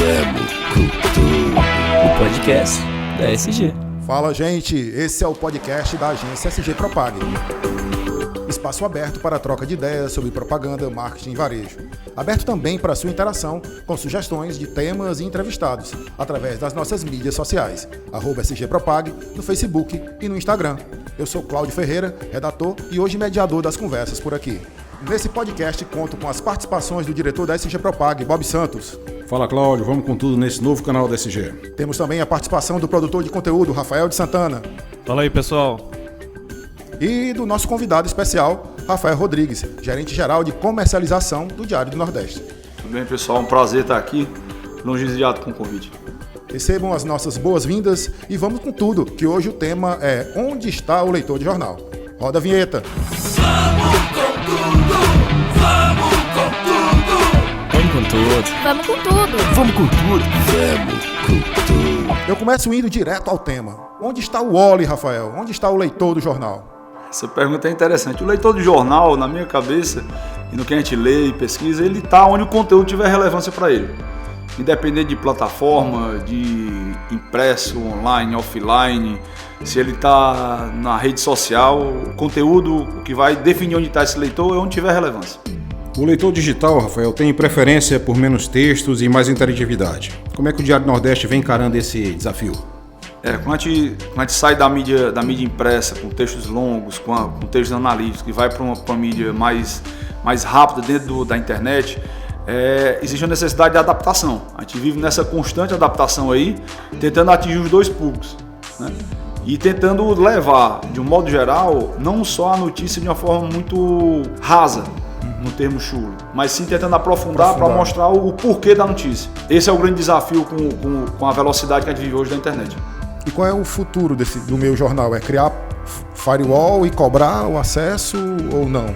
Vamos com tudo. O podcast da SG. Fala, gente, esse é o podcast da agência SG Propag. Espaço aberto para troca de ideias sobre propaganda, marketing e varejo. Aberto também para sua interação com sugestões de temas e entrevistados, através das nossas mídias sociais, @SG Propag, no Facebook e no Instagram. Eu sou Cláudio Ferreira, redator e hoje mediador das conversas por aqui. Nesse podcast conto com as participações do diretor da SG Propag, Bob Santos. Fala, Cláudio, vamos com tudo nesse novo canal da SG. Temos também a participação do produtor de conteúdo, Rafael de Santana. Fala aí, pessoal. E do nosso convidado especial, Rafael Rodrigues, gerente-geral de comercialização do Diário do Nordeste. Tudo bem, pessoal? Um prazer estar aqui, lisonjeado com o convite. Recebam as nossas boas-vindas e vamos com tudo, que hoje o tema é Onde está o leitor de jornal? Roda a vinheta. Vamos com tudo. Vamos com tudo. Vamos com tudo. Vamos com tudo. Vamos com tudo. Vamos com tudo. Eu começo indo direto ao tema. Onde está o Wally, Rafael? Onde está o leitor do jornal? Essa pergunta é interessante. O leitor do jornal, na minha cabeça, e no que a gente lê e pesquisa, ele está onde o conteúdo tiver relevância para ele. Independente de plataforma, de impresso, online, offline, se ele está na rede social, o conteúdo, o que vai definir onde está esse leitor é onde tiver relevância. O leitor digital, Rafael, tem preferência por menos textos e mais interatividade. Como é que o Diário do Nordeste vem encarando esse desafio? Quando a gente sai da mídia impressa, com textos longos, com textos analíticos, que vai para uma mídia mais rápida dentro da internet, existe a necessidade de adaptação. A gente vive nessa constante adaptação aí, tentando atingir os dois públicos, né? E tentando levar, de um modo geral, não só a notícia de uma forma muito rasa, no termo chulo, mas sim tentando aprofundar para mostrar o porquê da notícia. Esse é o grande desafio com a velocidade que a gente vive hoje da internet. E qual é o futuro do meu jornal? É criar firewall e cobrar o acesso ou não?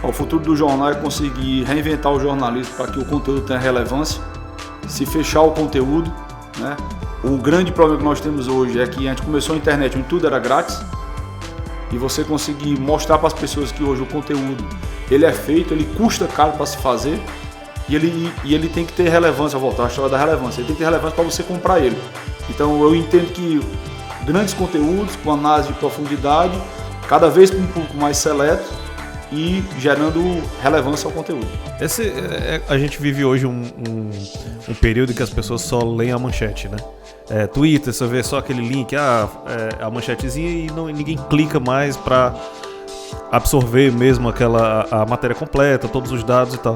O futuro do jornal é conseguir reinventar o jornalismo para que o conteúdo tenha relevância, se fechar o conteúdo, né? O grande problema que nós temos hoje é que a gente começou a internet onde tudo era grátis e você conseguir mostrar para as pessoas que hoje o conteúdo ele é feito, ele custa caro para se fazer e ele tem que ter relevância, voltar à história da relevância, ele tem que ter relevância para você comprar ele. Então eu entendo que grandes conteúdos com análise de profundidade, cada vez para um público mais seleto e gerando relevância ao conteúdo. A gente vive hoje um período em que as pessoas só leem a manchete, né? Twitter, você vê só aquele link, a manchetezinha e ninguém clica mais para absorver mesmo a matéria completa, todos os dados e tal.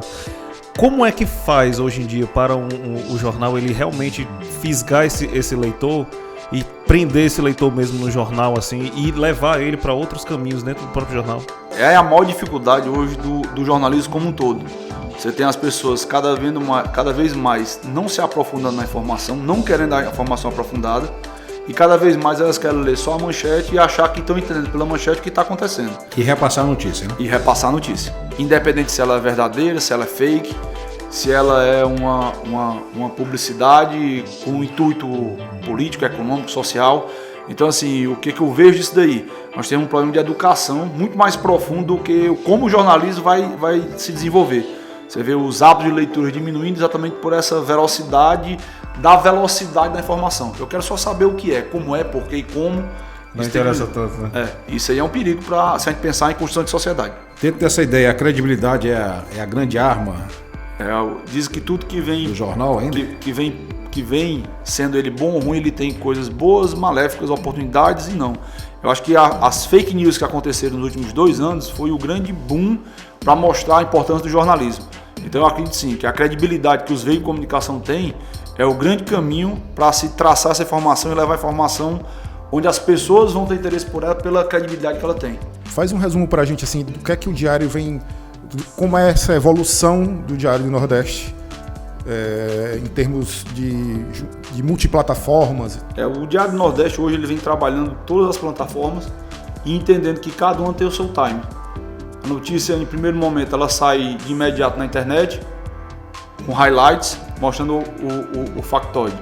Como é que faz hoje em dia para o jornal ele realmente fisgar esse leitor e prender esse leitor mesmo no jornal assim e levar ele para outros caminhos dentro do próprio jornal? É a maior dificuldade hoje do jornalismo como um todo. Você tem as pessoas cada vez mais não se aprofundando na informação, não querendo a informação aprofundada e cada vez mais elas querem ler só a manchete e achar que estão entendendo pela manchete o que está acontecendo. E repassar a notícia, né? E repassar a notícia. Independente se ela é verdadeira, se ela é fake, se ela é uma publicidade com um intuito político, econômico, social. Então, assim, o que eu vejo disso daí? Nós temos um problema de educação muito mais profundo do que como o jornalismo vai se desenvolver. Você vê os hábitos de leitura diminuindo exatamente por essa velocidade da informação. Eu quero só saber o que é, como é, por quê e como. Não interessa tanto, né? Isso aí é um perigo para se a gente pensar em construção de sociedade. Dentro dessa ideia, a credibilidade é a grande arma. Diz que tudo que vem do jornal ainda? Que vem sendo ele bom ou ruim, ele tem coisas boas, maléficas, oportunidades e não. Eu acho que as fake news que aconteceram nos últimos 2 anos foi o grande boom para mostrar a importância do jornalismo. Então eu acredito sim que a credibilidade que os veículos de comunicação têm é o grande caminho para se traçar essa informação e levar a informação onde as pessoas vão ter interesse por ela pela credibilidade que ela tem. Faz um resumo para a gente assim, do que é que o Diário vem, como é essa evolução do Diário do Nordeste em termos de multiplataformas. O Diário do Nordeste hoje ele vem trabalhando todas as plataformas e entendendo que cada uma tem o seu time. A notícia, em primeiro momento, ela sai de imediato na internet, com highlights, mostrando o factoide.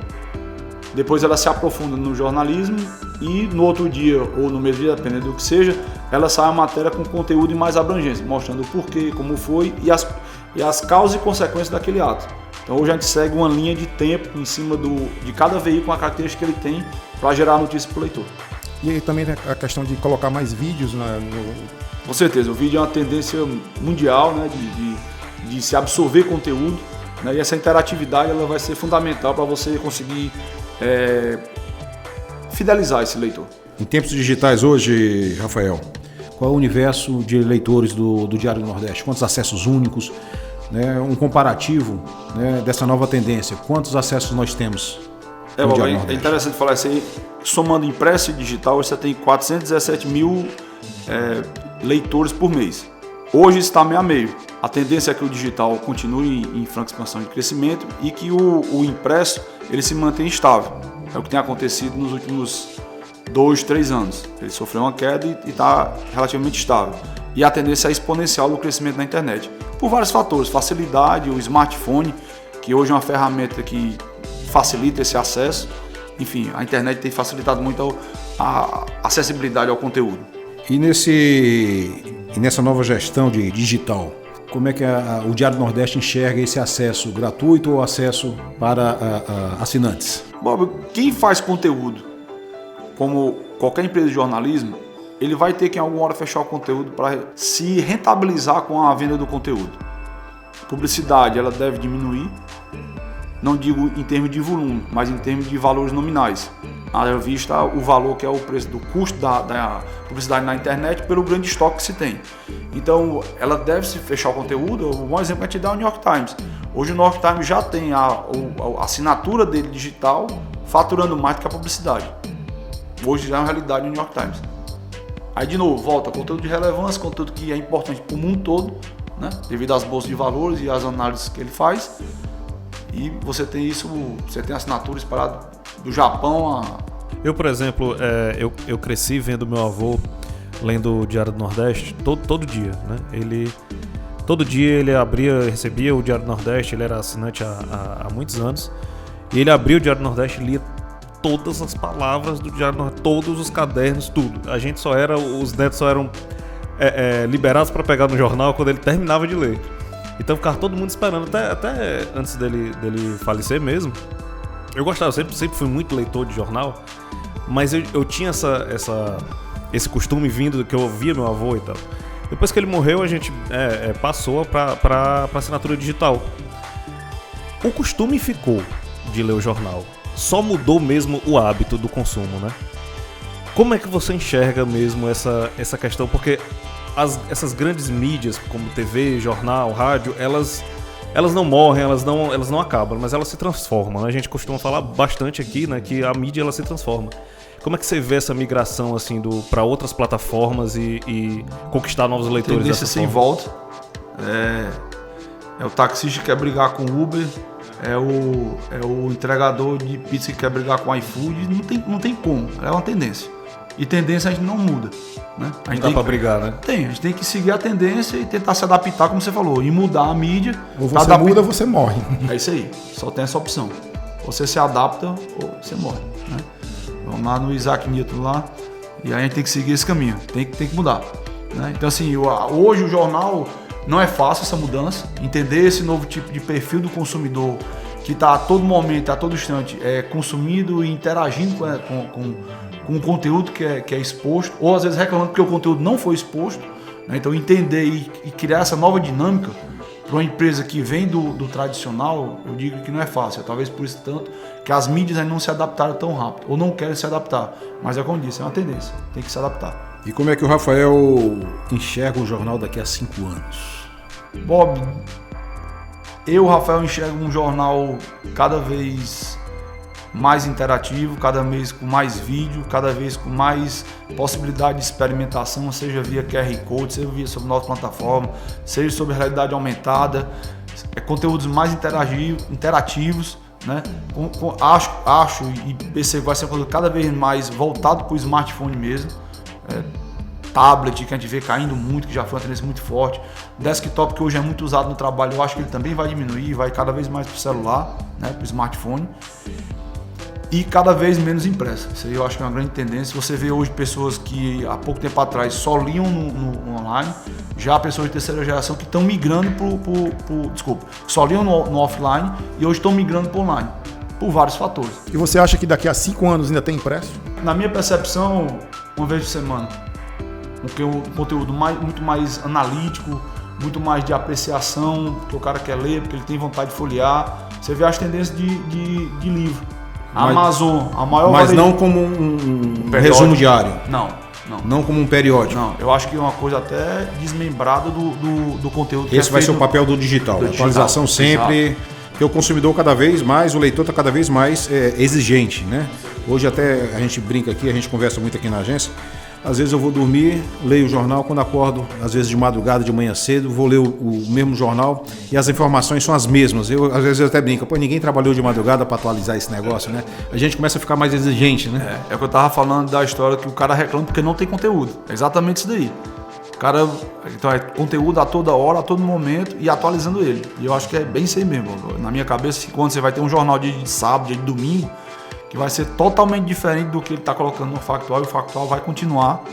Depois ela se aprofunda no jornalismo e no outro dia, ou no mesmo dia, dependendo do que seja, ela sai a matéria com conteúdo e mais abrangência, mostrando o porquê, como foi e as causas e consequências daquele ato. Então hoje a gente segue uma linha de tempo em cima de cada veículo, a característica que ele tem para gerar notícia para o leitor. E aí também tem a questão de colocar mais vídeos Com certeza, o vídeo é uma tendência mundial, né, de se absorver conteúdo, né, e essa interatividade ela vai ser fundamental para você conseguir fidelizar esse leitor. Em tempos digitais hoje, Rafael, qual é o universo de leitores do Diário do Nordeste? Quantos acessos únicos? Né, um comparativo, né, dessa nova tendência. Quantos acessos nós temos no Diário do É Nordeste? interessante falar isso aí. Somando impresso e digital, você tem 417 mil leitores por mês. Hoje está meio a meio. A tendência é que o digital continue em franca expansão de crescimento e que o impresso ele se mantenha estável. É o que tem acontecido nos últimos 2, 3 anos. Ele sofreu uma queda e está relativamente estável. E a tendência é exponencial do crescimento na internet. Por vários fatores, facilidade, o smartphone, que hoje é uma ferramenta que facilita esse acesso. Enfim, a internet tem facilitado muito a acessibilidade ao conteúdo. E nessa nova gestão de digital, como é que o Diário do Nordeste enxerga esse acesso gratuito ou acesso para assinantes? Bob, quem faz conteúdo, como qualquer empresa de jornalismo, ele vai ter que em alguma hora fechar o conteúdo para se rentabilizar com a venda do conteúdo. Publicidade, ela deve diminuir, não digo em termos de volume, mas em termos de valores nominais. À vista o valor que é o preço do custo da publicidade na internet pelo grande estoque que se tem. Então, ela deve se fechar o conteúdo. Um exemplo que a gente dá é o New York Times. Hoje o New York Times já tem a assinatura dele digital faturando mais do que a publicidade. Hoje já é uma realidade no New York Times. Aí de novo, volta, conteúdo de relevância, conteúdo que é importante para o mundo todo, né? Devido às bolsas de valores e às análises que ele faz. E você tem isso, você tem assinatura espalhada do Japão a... Eu, por exemplo, eu cresci vendo meu avô lendo o Diário do Nordeste todo dia, né? Todo dia ele recebia o Diário do Nordeste, ele era assinante há muitos anos, e ele abria o Diário do Nordeste e lia todas as palavras do Diário do Nordeste, todos os cadernos, tudo. Os netos só eram liberados para pegar no jornal quando ele terminava de ler. Então ficava todo mundo esperando, até antes dele falecer mesmo. Eu gostava, sempre fui muito leitor de jornal, mas eu tinha esse costume vindo do que eu ouvia meu avô e tal. Depois que ele morreu, a gente passou para assinatura digital. O costume ficou de ler o jornal, só mudou mesmo o hábito do consumo, né? Como é que você enxerga mesmo essa questão? Porque essas grandes mídias, como TV, jornal, rádio, elas não morrem, elas não acabam, mas elas se transformam, né? A gente costuma falar bastante aqui, né, que a mídia ela se transforma. Como é que você vê essa migração assim para outras plataformas e conquistar novos leitores? Tendência sem volta. É o taxista que quer brigar com o Uber, é o entregador de pizza que quer brigar com o iFood. Não tem como, é uma tendência. E tendência a gente não muda, né? A gente dá pra brigar, né? A gente tem que seguir a tendência e tentar se adaptar, como você falou, e mudar a mídia. Ou você muda ou você morre. É isso aí, só tem essa opção. Ou você se adapta ou você morre, né? Vamos lá no Isaac Newton lá, e aí a gente tem que seguir esse caminho, tem que mudar, né? Então assim, hoje o jornal não é fácil essa mudança, entender esse novo tipo de perfil do consumidor que está a todo momento, a todo instante, consumindo e interagindo com o conteúdo que é exposto, ou às vezes reclamando porque o conteúdo não foi exposto, né? Então entender e criar essa nova dinâmica para uma empresa que vem do tradicional, eu digo que não é fácil, talvez por isso tanto que as mídias ainda não se adaptaram tão rápido, ou não querem se adaptar, mas é como eu disse, é uma tendência, tem que se adaptar. E como é que o Rafael enxerga o jornal daqui a 5 anos? Bob, Rafael, enxergo um jornal cada vez mais interativo, cada vez com mais vídeo, cada vez com mais possibilidade de experimentação, seja via QR Code, seja via sobre novas plataformas, seja sobre realidade aumentada, conteúdos mais interativos, né? Acho e percebo que vai ser um conteúdo cada vez mais voltado para o smartphone mesmo, tablet, que a gente vê caindo muito, que já foi uma tendência muito forte, desktop, que hoje é muito usado no trabalho, eu acho que ele também vai diminuir, vai cada vez mais para o celular, né? Para o smartphone. e cada vez menos impressa. Isso aí eu acho que é uma grande tendência. Você vê hoje pessoas que há pouco tempo atrás só liam no online, já pessoas de terceira geração que estão migrando só liam no offline e hoje estão migrando para online, por vários fatores. E você acha que daqui a 5 anos ainda tem impresso? Na minha percepção, uma vez por semana. Porque um conteúdo muito mais analítico, muito mais de apreciação, que o cara quer ler, porque ele tem vontade de folhear. Você vê as tendências de livro. A Amazon, a maior Mas varejo... não como um periódico. resumo diário. Não, como um periódico. Não, eu acho que é uma coisa até desmembrada do conteúdo. Esse vai ser o papel do digital. Atualização sempre. Exato. Porque o consumidor cada vez mais, o leitor está cada vez mais exigente, né? Hoje até a gente brinca aqui, a gente conversa muito aqui na agência. Às vezes eu vou dormir, leio o jornal, quando acordo, às vezes de madrugada, de manhã cedo, vou ler o mesmo jornal e as informações são as mesmas. Às vezes eu até brinco, ninguém trabalhou de madrugada para atualizar esse negócio, né? A gente começa a ficar mais exigente, né? É o que eu tava falando da história que o cara reclama porque não tem conteúdo. É exatamente isso daí. O cara, então é conteúdo a toda hora, a todo momento e atualizando ele. E eu acho que é bem isso aí mesmo. Na minha cabeça, quando você vai ter um jornal de sábado, de domingo, que vai ser totalmente diferente do que ele está colocando no factual, e o factual vai continuar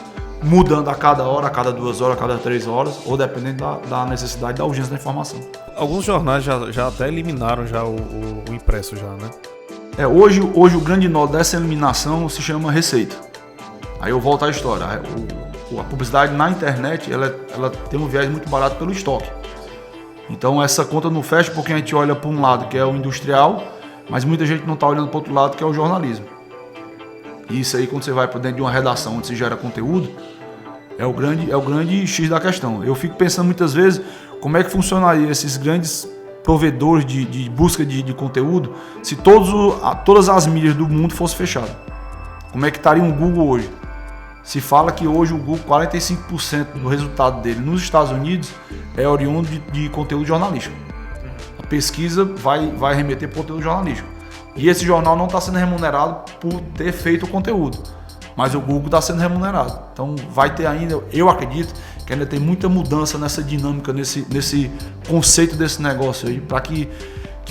mudando a cada hora, a cada 2 horas, a cada 3 horas, ou dependendo da necessidade, da urgência da informação. Alguns jornais já até eliminaram já o impresso já, né? Hoje o grande nó dessa eliminação se chama receita. Aí eu volto à história. A publicidade na internet, ela tem um viés muito barato pelo estoque. Então essa conta não fecha porque a gente olha para um lado que é o industrial, mas muita gente não está olhando para o outro lado, que é o jornalismo. E isso aí, quando você vai para dentro de uma redação onde se gera conteúdo, é o grande X da questão. Eu fico pensando muitas vezes como é que funcionaria esses grandes provedores de busca de conteúdo se todas as mídias do mundo fossem fechadas. Como é que estaria um Google hoje? Se fala que hoje o Google, 45% do resultado dele nos Estados Unidos é oriundo de conteúdo jornalístico. A pesquisa vai remeter para o conteúdo jornalístico. E esse jornal não está sendo remunerado por ter feito o conteúdo, mas o Google está sendo remunerado. Então vai ter ainda, eu acredito, que ainda tem muita mudança nessa dinâmica, nesse conceito desse negócio aí, para que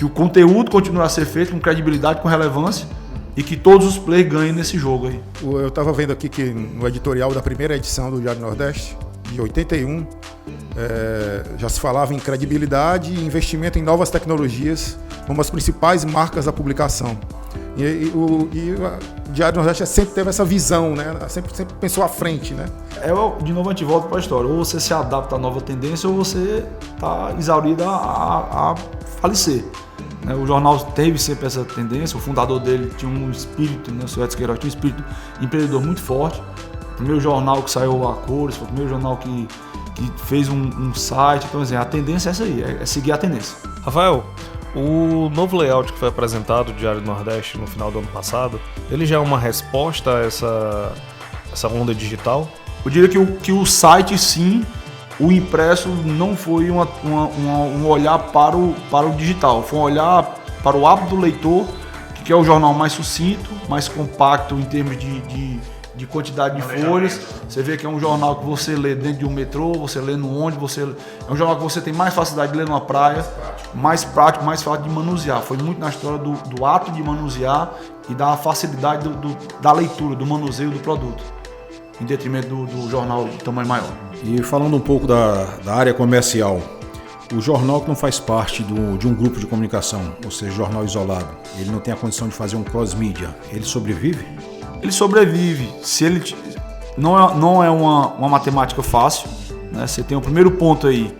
o conteúdo continue a ser feito com credibilidade, com relevância, e que todos os players ganhem nesse jogo aí. Eu estava vendo aqui que no editorial da primeira edição do Diário Nordeste, de 81, já se falava em credibilidade e investimento em novas tecnologias como as principais marcas da publicação. E o Diário Nordeste sempre teve essa visão, né? Sempre pensou à frente, né? De novo a gente volta para a história. Ou você se adapta à nova tendência ou você está exaurido a falecer. O jornal teve sempre essa tendência. O fundador dele tinha um espírito, né? O seu Edson Queiroz tinha um espírito empreendedor muito forte. O primeiro jornal que saiu a cores, foi o primeiro jornal que fez um site. Então, assim, a tendência é essa aí, é seguir a tendência. Rafael, o novo layout que foi apresentado do Diário do Nordeste no final do ano passado, ele já é uma resposta a essa onda digital? Eu diria que o site, sim. O impresso não foi um olhar para o digital, foi um olhar para o hábito do leitor, que é o jornal mais sucinto, mais compacto em termos de quantidade de folhas. Você vê que é um jornal que você lê dentro de um metrô, você lê no ônibus, é um jornal que você tem mais facilidade de ler numa praia, mais prático, mais fácil de manusear. Foi muito na história do ato de manusear e da facilidade da leitura, do manuseio do produto, em detrimento do jornal de tamanho maior. E falando um pouco da área comercial, o jornal que não faz parte de um grupo de comunicação, ou seja, jornal isolado, ele não tem a condição de fazer um cross-mídia, ele sobrevive? Ele sobrevive. Se ele não é uma matemática fácil, né? Você tem o primeiro ponto aí,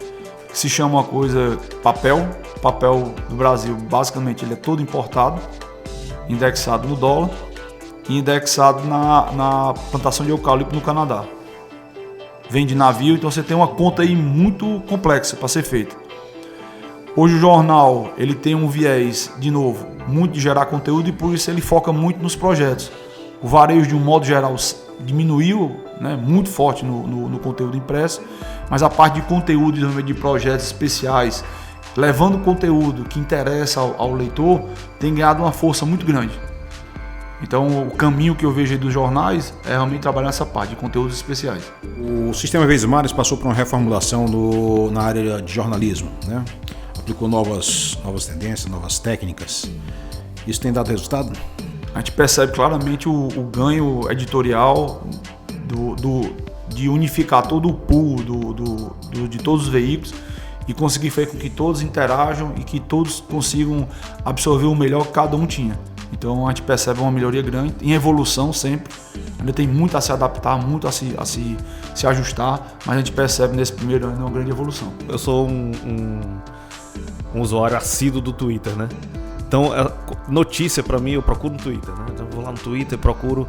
que se chama uma coisa papel. O papel do Brasil, basicamente, ele é todo importado, indexado no dólar e indexado na plantação de eucalipto no Canadá. Vem de navio, então você tem uma conta aí muito complexa para ser feita. Hoje o jornal ele tem um viés, de novo, muito de gerar conteúdo e por isso ele foca muito nos projetos. O varejo, de um modo geral, diminuiu, né, muito forte no conteúdo impresso, mas a parte de conteúdo, de projetos especiais, levando conteúdo que interessa ao leitor, tem ganhado uma força muito grande. Então, o caminho que eu vejo aí dos jornais é realmente trabalhar nessa parte de conteúdos especiais. O Sistema Verdes Mares passou por uma reformulação na área de jornalismo, né? Aplicou novas tendências, novas técnicas. Isso tem dado resultado? a gente percebe claramente o ganho editorial de unificar todo o pool de todos os veículos e conseguir fazer com que todos interajam e que todos consigam absorver o melhor que cada um tinha. Então a gente percebe uma melhoria grande, em evolução sempre. Ainda tem muito a se adaptar, muito a se ajustar, mas a gente percebe nesse primeiro ano uma grande evolução. Eu sou um usuário assíduo do Twitter, né? Então, notícia pra mim eu procuro no Twitter, né? Então, eu vou lá no Twitter, procuro.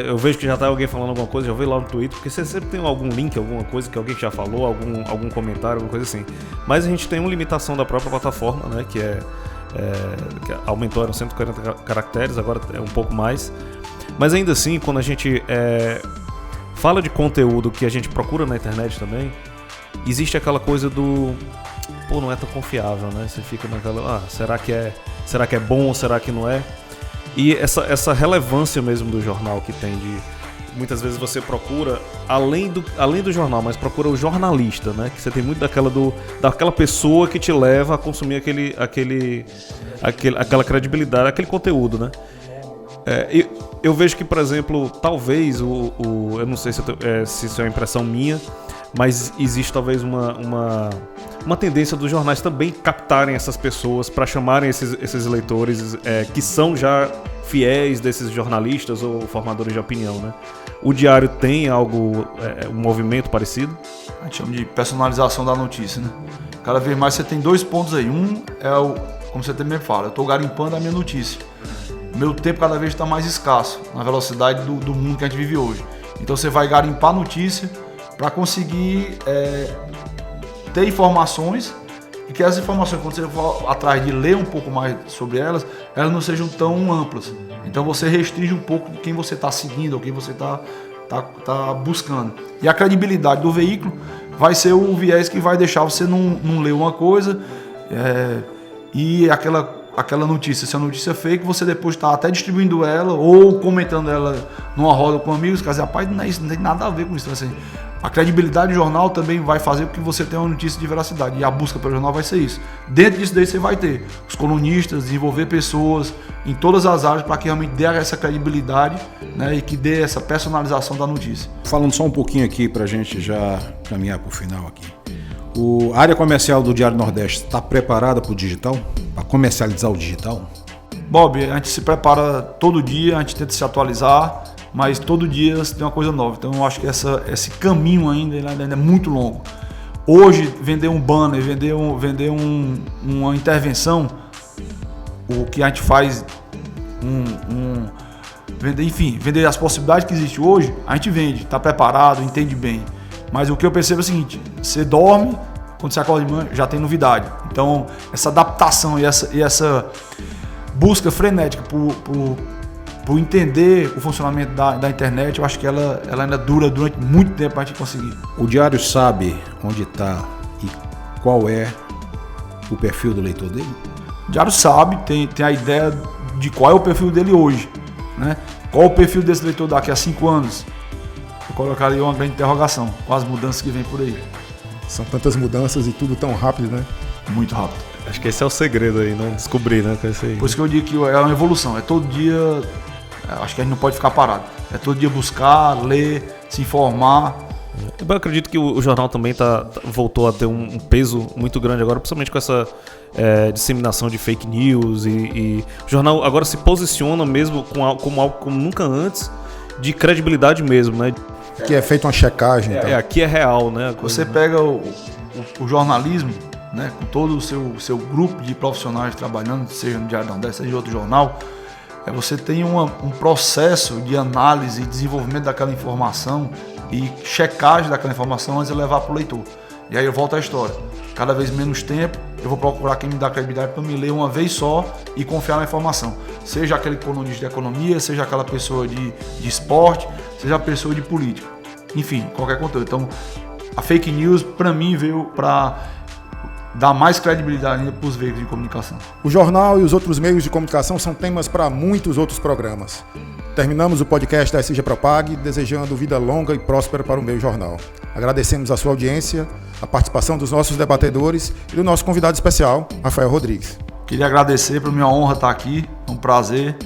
Eu vejo que já tá alguém falando alguma coisa, já vou lá no Twitter, porque você sempre tem algum link, alguma coisa que alguém já falou, algum comentário, alguma coisa assim. Mas a gente tem uma limitação da própria plataforma, né? Que aumentou, eram 140 caracteres, agora é um pouco mais. Mas ainda assim, quando a gente fala de conteúdo que a gente procura na internet também, existe aquela coisa do... Pô, não é tão confiável, né? Você fica naquela... será que é bom ou será que não é? E essa relevância mesmo do jornal que tem de... Muitas vezes você procura, além do jornal, mas procura o jornalista, né? Que você tem muito daquela pessoa que te leva a consumir aquela credibilidade, aquele conteúdo, né? Eu vejo que, por exemplo, talvez eu não sei se isso é uma impressão minha, mas existe talvez uma tendência dos jornais também captarem essas pessoas para chamarem esses leitores que são já fiéis desses jornalistas ou formadores de opinião, né? O Diário tem algo, um movimento parecido? A gente chama de personalização da notícia, né? Cada vez mais você tem 2 pontos aí. Um é como você também fala, eu estou garimpando a minha notícia. Meu tempo cada vez está mais escasso na velocidade do mundo que a gente vive hoje. Então você vai garimpar notícia para conseguir ter informações e que as informações, quando você for atrás de ler um pouco mais sobre elas não sejam tão amplas. Então você restringe um pouco de quem você está seguindo ou quem você está buscando. E a credibilidade do veículo vai ser o viés que vai deixar você não ler uma coisa e aquela notícia, se a notícia fake, você depois está até distribuindo ela ou comentando ela numa roda com amigos, quer dizer, rapaz, não tem nada a ver com isso. Então, assim, a credibilidade do jornal também vai fazer com que você tenha uma notícia de veracidade, e a busca pelo jornal vai ser isso. Dentro disso daí você vai ter os colunistas, desenvolver pessoas em todas as áreas para que realmente dê essa credibilidade, né, e que dê essa personalização da notícia. Falando só um pouquinho aqui para a gente já caminhar para o final aqui. A área comercial do Diário Nordeste está preparada para o digital? Para comercializar o digital? Bob, a gente se prepara todo dia, a gente tenta se atualizar, mas todo dia tem uma coisa nova. Então eu acho que esse caminho ainda é muito longo. Hoje, vender um banner, vender uma intervenção, o que a gente faz, vender as possibilidades que existem hoje, a gente vende, está preparado, entende bem. Mas o que eu percebo é o seguinte, você dorme, quando você acorda de manhã, já tem novidade. Então, essa adaptação e essa busca frenética por entender o funcionamento da internet, eu acho que ela ainda dura durante muito tempo para a gente conseguir. O Diário sabe onde está e qual é o perfil do leitor dele? O Diário sabe, tem a ideia de qual é o perfil dele hoje, né? Qual é o perfil desse leitor daqui a 5 anos? Eu colocaria uma grande interrogação com as mudanças que vem por aí. São tantas mudanças e tudo tão rápido, né? Muito rápido. Acho que esse é o segredo aí, né? Descobrir, né? Com esse aí. Por isso que eu digo que é uma evolução. É todo dia... Acho que a gente não pode ficar parado. É todo dia buscar, ler, se informar. Eu acredito que o jornal também voltou a ter um peso muito grande agora, principalmente com essa disseminação de fake news. E o jornal agora se posiciona mesmo como algo como nunca antes, de credibilidade mesmo, né? Que é feita uma checagem. Então. Aqui é real, né? Você pega o jornalismo, né, com todo o seu grupo de profissionais trabalhando, seja no Diário Nordeste, seja em outro jornal, você tem um processo de análise e desenvolvimento daquela informação e checagem daquela informação antes de levar para o leitor. E aí eu volto à história. Cada vez menos tempo, eu vou procurar quem me dá credibilidade para me ler uma vez só e confiar na informação. Seja aquele colunista de economia, seja aquela pessoa de esporte, seja a pessoa de política. Enfim, qualquer conteúdo. Então, a fake news, para mim, veio para dar mais credibilidade ainda para os veículos de comunicação. O jornal e os outros meios de comunicação são temas para muitos outros programas. Terminamos o podcast da SG Propag, desejando vida longa e próspera para o meio jornal. Agradecemos a sua audiência, a participação dos nossos debatedores e do nosso convidado especial, Rafael Rodrigues. Queria agradecer, para mim é uma honra estar aqui, é um prazer.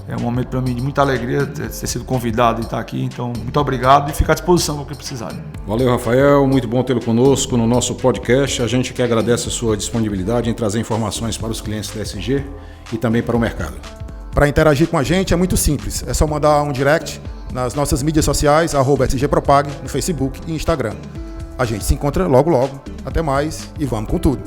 É um momento para mim de muita alegria ter sido convidado e estar aqui. Então, muito obrigado e fico à disposição para o que precisarem. Valeu, Rafael. Muito bom tê-lo conosco no nosso podcast. A gente que agradece a sua disponibilidade em trazer informações para os clientes da SG e também para o mercado. Para interagir com a gente é muito simples. É só mandar um direct nas nossas mídias sociais, @SGPropag, no Facebook e Instagram. A gente se encontra logo, logo. Até mais e vamos com tudo.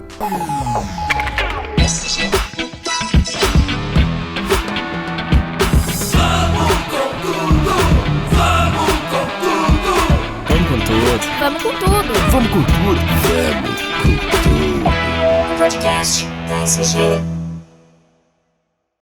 Vamos com tudo. Vamos com tudo. Podcast da SG.